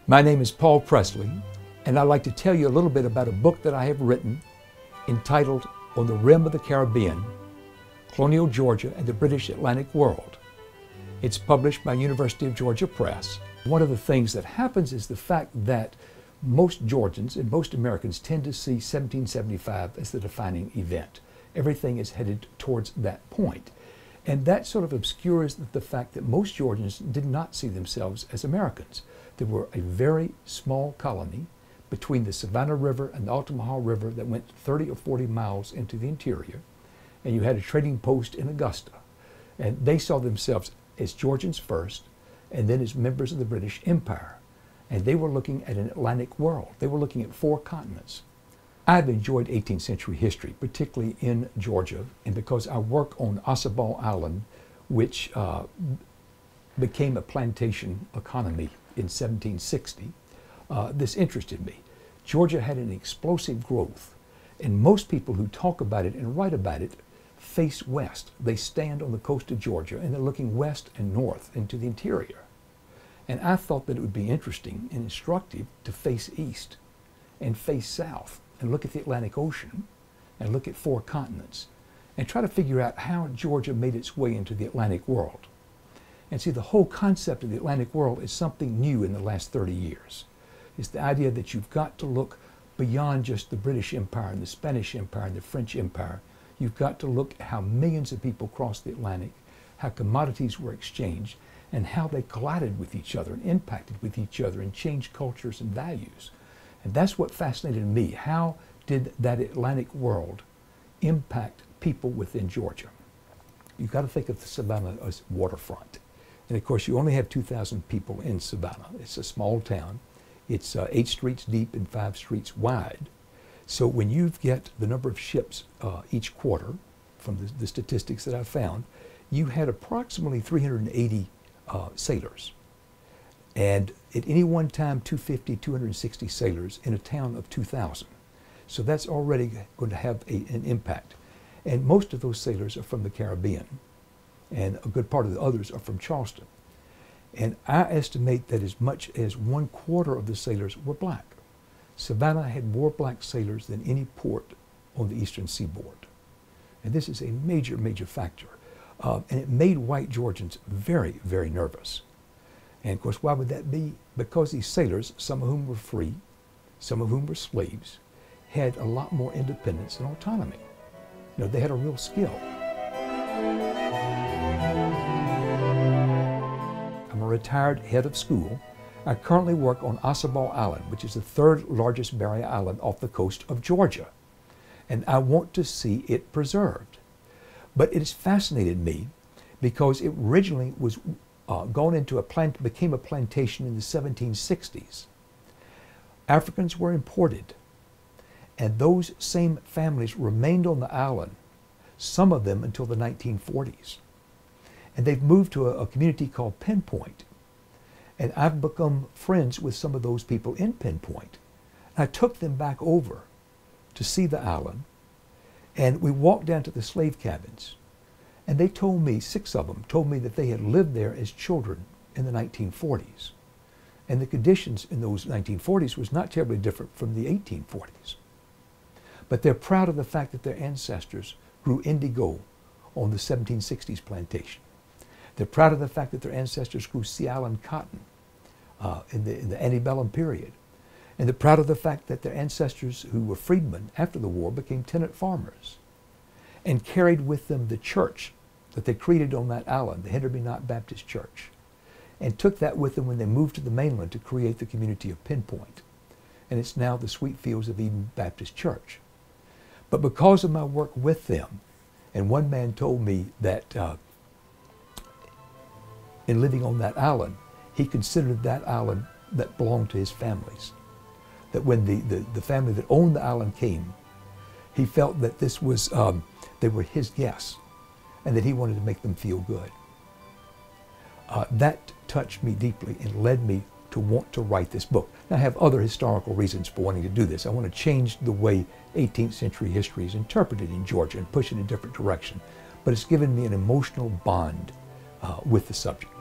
My name is Paul Presley, and I'd like to tell you a little bit about a book that I have written entitled On the Rim of the Caribbean, Colonial Georgia and the British Atlantic World. It's published by University of Georgia Press. One of the things that happens is the fact that most Georgians and most Americans tend to see 1775 as the defining event. Everything is headed towards that point. And that sort of obscures the fact that most Georgians did not see themselves as Americans. They were a very small colony between the Savannah River and the Altamaha River that went 30 or 40 miles into the interior. And you had a trading post in Augusta. And they saw themselves as Georgians first, and then as members of the British Empire. And they were looking at an Atlantic world. They were looking at 4 continents. I've enjoyed 18th century history, particularly in Georgia, and because I work on Ossabaw Island, which became a plantation economy in 1760, this interested me. Georgia had an explosive growth, and most people who talk about it and write about it face west. They stand on the coast of Georgia, and they're looking west and north into the interior. And I thought that it would be interesting and instructive to face east and face south and look at the Atlantic Ocean and look at 4 continents and try to figure out how Georgia made its way into the Atlantic world. And see, the whole concept of the Atlantic world is something new in the last 30 years. It's the idea that you've got to look beyond just the British Empire and the Spanish Empire and the French Empire. You've got to look at how millions of people crossed the Atlantic, how commodities were exchanged, and how they collided with each other and impacted with each other and changed cultures and values. And that's what fascinated me. How did that Atlantic world impact people within Georgia? You've got to think of the Savannah as waterfront. And of course, you only have 2,000 people in Savannah. It's a small town. It's 8 streets deep and 5 streets wide. So when you get the number of ships each quarter, from the statistics that I've found, you had approximately 380 sailors. And at any one time, 250, 260 sailors in a town of 2,000. So that's already going to have an impact. And most of those sailors are from the Caribbean. And a good part of the others are from Charleston. And I estimate that as much as 1/4 of the sailors were black. Savannah had more black sailors than any port on the eastern seaboard. And this is a major, major factor. And it made white Georgians very, very nervous. And of course, why would that be? Because these sailors, some of whom were free, some of whom were slaves, had a lot more independence and autonomy. You know, they had a real skill. I'm a retired head of school. I currently work on Ossabaw Island, which is the 3rd largest barrier island off the coast of Georgia. And I want to see it preserved. But it has fascinated me because it originally was became a plantation in the 1760s. Africans were imported, and those same families remained on the island, some of them until the 1940s. And they've moved to a community called Pinpoint. And I've become friends with some of those people in Pinpoint. I took them back over to see the island, and we walked down to the slave cabins. And they told me, 6 of them told me that they had lived there as children in the 1940s. And the conditions in those 1940s was not terribly different from the 1840s. But they're proud of the fact that their ancestors grew indigo on the 1760s plantation. They're proud of the fact that their ancestors grew Sea Island cotton in the antebellum period. And they're proud of the fact that their ancestors who were freedmen after the war became tenant farmers and carried with them the church that they created on that island, the Henry Knott Baptist Church, and took that with them when they moved to the mainland to create the community of Pinpoint. And it's now the Sweet Fields of Eden Baptist Church. But because of my work with them, and one man told me that in living on that island, he considered that island that belonged to his families. That when the family that owned the island came, he felt that this was, they were his guests, and that he wanted to make them feel good. That touched me deeply and led me to want to write this book. Now, I have other historical reasons for wanting to do this. I want to change the way 18th century history is interpreted in Georgia and push it in a different direction. But it's given me an emotional bond with the subject.